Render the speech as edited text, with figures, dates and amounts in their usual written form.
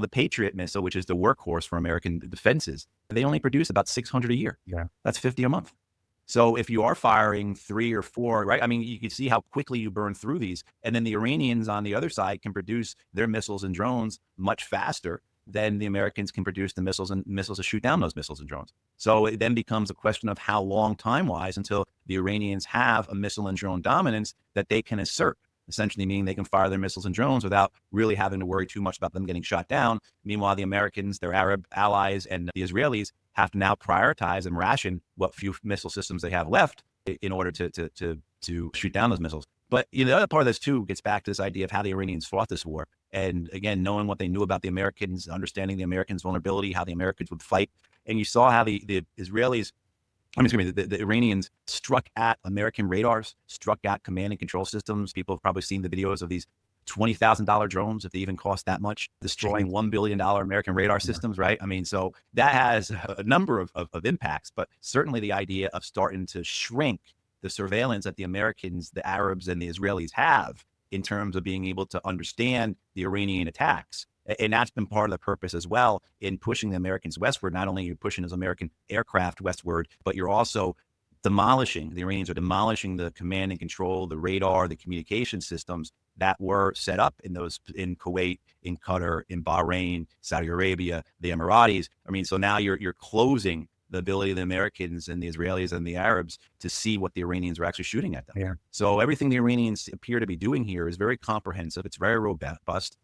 The Patriot missile, which is the workhorse for American defenses, they only produce about 600 a year. Yeah. That's 50 a month. So if you are firing 3 or 4, right? I mean, you can see how quickly you burn through these. And then the Iranians on the other side can produce their missiles and drones much faster than the Americans can produce the missiles to shoot down those missiles and drones. So it then becomes a question of how long time-wise until the Iranians have a missile and drone dominance that they can assert, essentially meaning they can fire their missiles and drones without really having to worry too much about them getting shot down. Meanwhile, the Americans, their Arab allies, and the Israelis have to now prioritize and ration what few missile systems they have left in order to shoot down those missiles. But the other part of this too gets back to this idea of how the Iranians fought this war. And again, knowing what they knew about the Americans, understanding the Americans' vulnerability, how the Americans would fight. And you saw how the Israelis, the Iranians struck at American radars, struck at command and control systems. People have probably seen the videos of these $20,000 drones, if they even cost that much, destroying $1 billion American radar systems, right? I mean, so that has a number of impacts, but certainly the idea of starting to shrink the surveillance that the Americans, the Arabs, and the Israelis have in terms of being able to understand the Iranian attacks. And that's been part of the purpose as well in pushing the Americans westward. Not only are you pushing those American aircraft westward, but you're also the Iranians are demolishing the command and control, the radar, the communication systems that were set up in Kuwait, in Qatar, in Bahrain, Saudi Arabia, the Emiratis. I mean, so now you're closing the ability of the Americans and the Israelis and the Arabs to see what the Iranians are actually shooting at them. Yeah. So everything the Iranians appear to be doing here is very comprehensive. It's very robust.